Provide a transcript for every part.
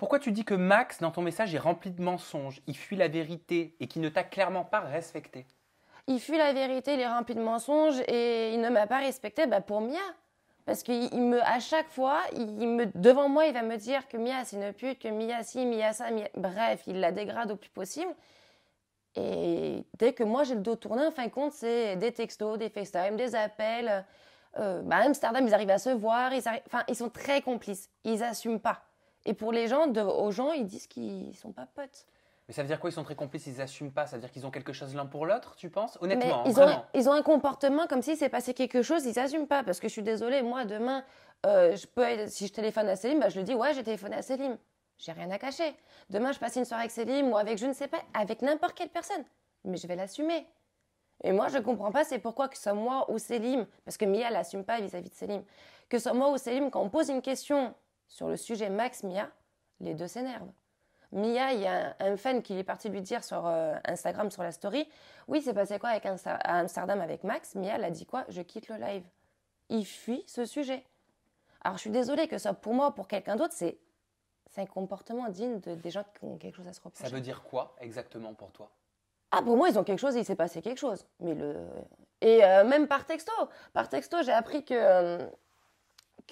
Pourquoi tu dis que Max, dans ton message, est rempli de mensonges, il fuit la vérité et qu'il ne t'a clairement pas respecté? Il fuit la vérité, il est rempli de mensonges et il ne m'a pas respecté pour Mia. Parce à chaque fois, devant moi, il va me dire que Mia c'est une pute, que Mia ci, Mia ça, bref, il la dégrade au plus possible. Et dès que moi j'ai le dos tourné, en fin de compte, c'est des textos, des FaceTime, des appels. À Amsterdam, ils arrivent à se voir, ils sont très complices, ils n'assument pas. Et pour aux gens, ils disent qu'ils sont pas potes. Mais ça veut dire quoi? Ils sont très complices, ils n'assument pas. Ça veut dire qu'ils ont quelque chose l'un pour l'autre, tu penses? Mais Honnêtement, vraiment. ils ont un comportement comme s'il s'est passé quelque chose, ils n'assument pas. Parce que je suis désolée, moi, demain, si je téléphone à Céline, je lui dis, ouais, j'ai téléphoné à Céline. J'ai rien à cacher. Demain, je passe une soirée avec Céline ou avec je ne sais pas, avec n'importe quelle personne. Mais je vais l'assumer. Et moi, je ne comprends pas, c'est pourquoi que ce soit moi ou Céline, parce que Mia l'assume pas vis-à-vis de Céline, que ce soit moi ou Céline, quand on pose une question sur le sujet Max-Mia, les deux s'énervent. Mia, il y a un fan qui est parti lui dire sur Instagram, sur la story, oui, c'est passé quoi à Amsterdam avec Max? Mia, elle a dit quoi? Je quitte le live. Il fuit ce sujet. Alors, je suis désolée que ce soit pour moi ou pour quelqu'un d'autre, c'est un comportement digne des gens qui ont quelque chose à se reprocher. Ça veut dire quoi exactement pour toi? Ah, pour moi, ils ont quelque chose, il s'est passé quelque chose. Et même par texto. Par texto, j'ai appris que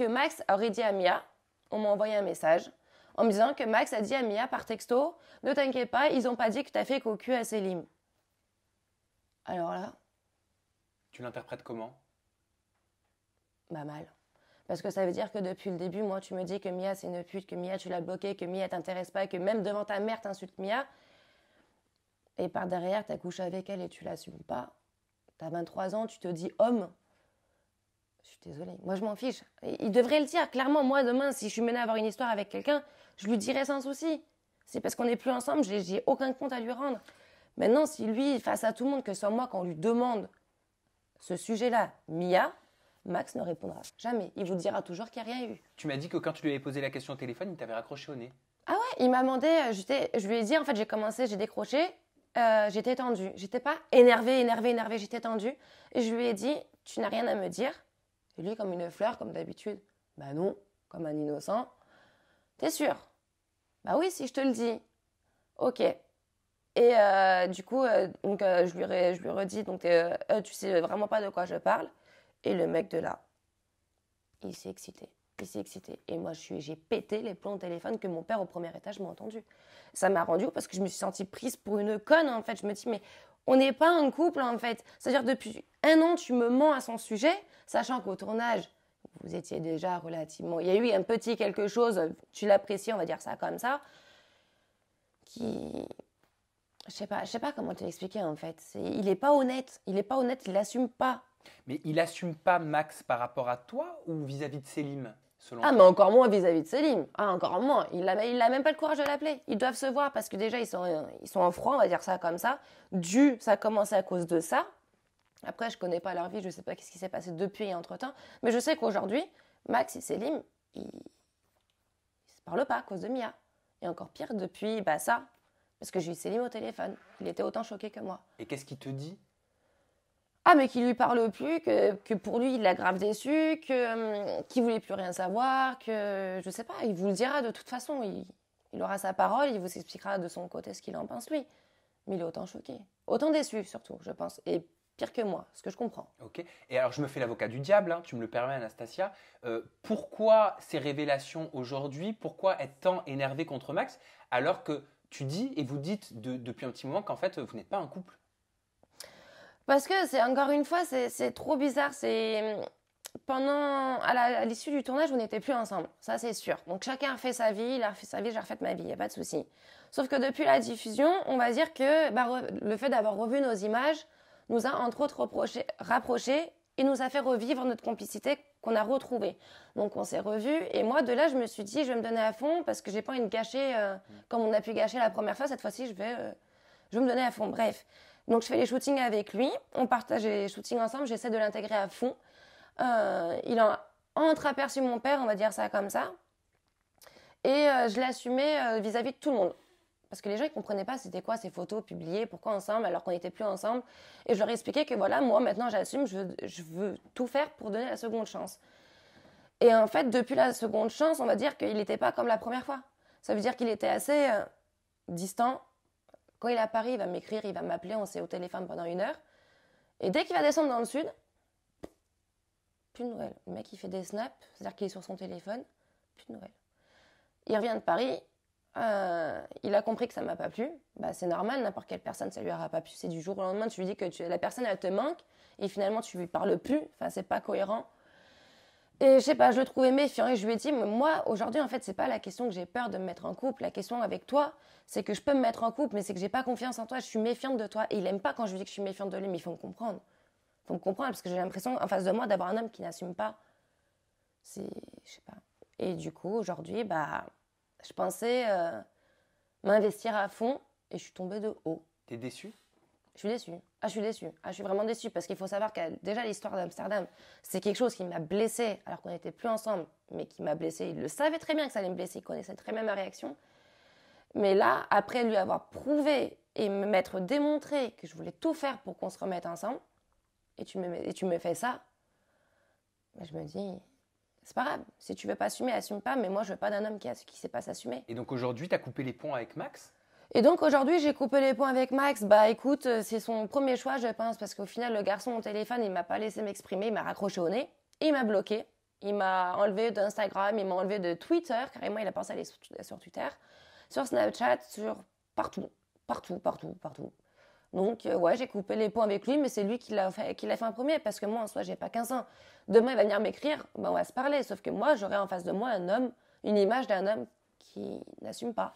Max aurait dit à Mia, on m'a envoyé un message, en me disant que Max a dit à Mia par texto, ne t'inquiète pas, ils n'ont pas dit que tu as fait cocu à Céline. Alors là, Tu l'interprètes comment? mal. Parce que ça veut dire que depuis le début, moi, tu me dis que Mia, c'est une pute, que Mia, tu l'as bloquée, que Mia t'intéresse pas, que même devant ta mère, t'insultes Mia. Et par derrière, tu as couché avec elle et tu l'assumes pas. Tu as 23 ans, tu te dis homme. Je suis désolée. Moi, je m'en fiche. Il devrait le dire. Clairement, moi, demain, si je suis menée à avoir une histoire avec quelqu'un, je lui dirai sans souci. C'est parce qu'on n'est plus ensemble, j'ai aucun compte à lui rendre. Maintenant, si lui, face à tout le monde, que ce soit moi, quand on lui demande ce sujet-là, Mia, Max ne répondra jamais. Il vous dira toujours qu'il n'y a rien eu. Tu m'as dit que quand tu lui avais posé la question au téléphone, il t'avait raccroché au nez. Ah ouais, il m'a demandé, je lui ai dit, en fait, j'ai décroché, j'étais tendue. J'étais pas énervée, j'étais tendue. Et je lui ai dit, tu n'as rien à me dire. Et lui, comme une fleur, comme d'habitude, bah non, comme un innocent. T'es sûr? Bah oui, si je te le dis. Ok. Et du coup, je lui redis, donc tu sais vraiment pas de quoi je parle. Et le mec de là, il s'est excité. Et moi, j'ai pété les plombs au téléphone que mon père au premier étage m'a entendu. Ça m'a rendu parce que je me suis sentie prise pour une conne, en fait. Je me dis, mais on n'est pas un couple, en fait. C'est-à-dire, depuis un an, tu me mens à son sujet, sachant qu'au tournage, vous étiez déjà relativement... Il y a eu un petit quelque chose, tu l'apprécies, on va dire ça comme ça, qui... Je sais pas comment te l'expliquer, en fait. Il n'est pas honnête. Il l'assume pas. Mais il assume pas Max par rapport à toi ou vis-à-vis de Céline, selon toi? Mais encore moins vis-à-vis de Céline. Ah, encore moins. Il n'a même pas le courage de l'appeler. Ils doivent se voir parce que déjà, ils sont en froid, on va dire ça comme ça. Ça a commencé à cause de ça. Après, je ne connais pas leur vie, je ne sais pas ce qui s'est passé depuis et entre-temps. Mais je sais qu'aujourd'hui, Max et Céline, ils ne se parlent pas à cause de Mia. Et encore pire, depuis ça. Parce que j'ai eu Céline au téléphone. Il était autant choqué que moi. Et qu'est-ce qu'il te dit? Ah, mais qu'il lui parle plus, que pour lui, il l'a grave déçu, qu'il voulait plus rien savoir, que, je sais pas, il vous le dira de toute façon. Il aura sa parole, il vous expliquera de son côté ce qu'il en pense, lui. Mais il est autant choqué. Autant déçu, surtout, je pense. Et pire que moi, ce que je comprends. Ok. Et alors, je me fais l'avocat du diable, hein, tu me le permets, Anastasia. Pourquoi ces révélations aujourd'hui? Pourquoi être tant énervé contre Max alors que tu dis et vous dites depuis un petit moment qu'en fait, vous n'êtes pas un couple? Parce que c'est encore une fois, c'est trop bizarre. À l'issue du tournage, on n'était plus ensemble. Ça, c'est sûr. Donc chacun a refait sa vie, il a refait sa vie, j'ai refait ma vie, il n'y a pas de souci. Sauf que depuis la diffusion, on va dire que le fait d'avoir revu nos images nous a entre autres rapprochés et nous a fait revivre notre complicité qu'on a retrouvée. Donc on s'est revus et moi de là, je me suis dit, je vais me donner à fond parce que j'ai pas envie de gâcher comme on a pu gâcher la première fois. Cette fois-ci, je vais me donner à fond. Bref. Donc, je fais les shootings avec lui. On partage les shootings ensemble. J'essaie de l'intégrer à fond. Il a entreaperçu mon père, on va dire ça comme ça. Et je l'assumais vis-à-vis de tout le monde. Parce que les gens, ils ne comprenaient pas c'était quoi ces photos publiées, pourquoi ensemble, alors qu'on n'était plus ensemble. Et je leur expliquais que voilà, moi, maintenant, j'assume, je veux tout faire pour donner la seconde chance. Et en fait, depuis la seconde chance, on va dire qu'il n'était pas comme la première fois. Ça veut dire qu'il était assez distant. Quand il est à Paris, il va m'écrire, il va m'appeler, on s'est au téléphone pendant 1 heure. Et dès qu'il va descendre dans le sud, plus de nouvelles. Le mec, il fait des snaps, c'est-à-dire qu'il est sur son téléphone, plus de nouvelles. Il revient de Paris, il a compris que ça ne m'a pas plu. Bah, c'est normal, n'importe quelle personne, ça lui aura pas plu. C'est du jour au lendemain, tu lui dis que la personne, elle te manque, et finalement, tu lui parles plus. Enfin, c'est pas cohérent. Et je sais pas, je le trouvais méfiant et je lui ai dit, moi, aujourd'hui, en fait, c'est pas la question que j'ai peur de me mettre en couple. La question avec toi, c'est que je peux me mettre en couple, mais c'est que j'ai pas confiance en toi. Je suis méfiante de toi. Et il aime pas quand je lui dis que je suis méfiante de lui, mais il faut me comprendre. Il faut me comprendre parce que j'ai l'impression, en face de moi, d'avoir un homme qui n'assume pas. Je sais pas. Et du coup, aujourd'hui, bah, je pensais m'investir à fond et je suis tombée de haut. T'es déçue? Je suis déçue. Je suis déçue. Je suis vraiment déçue parce qu'il faut savoir que déjà l'histoire d'Amsterdam, c'est quelque chose qui m'a blessée alors qu'on n'était plus ensemble, mais qui m'a blessée. Il le savait très bien que ça allait me blesser, il connaissait très bien ma réaction. Mais là, après lui avoir prouvé et m'être démontré que je voulais tout faire pour qu'on se remette ensemble, et tu me fais ça, ben je me dis, c'est pas grave. Si tu veux pas assumer, assume pas, mais moi je veux pas d'un homme qui sait pas s'assumer. Et donc aujourd'hui, tu as coupé les ponts avec Max? Et donc aujourd'hui, j'ai coupé les ponts avec Max. Bah écoute, c'est son premier choix, je pense, parce qu'au final, le garçon au téléphone, il m'a pas laissé m'exprimer, il m'a raccroché au nez, il m'a bloqué, il m'a enlevé d'Instagram, il m'a enlevé de Twitter, carrément, il a pensé à aller sur Twitter, sur Snapchat, sur partout. Donc ouais, j'ai coupé les ponts avec lui, mais c'est lui qui l'a fait en premier, parce que moi, en soi, j'ai pas 15 ans. Demain, il va venir m'écrire, bah, on va se parler, sauf que moi, j'aurai en face de moi un homme, une image d'un homme qui n'assume pas.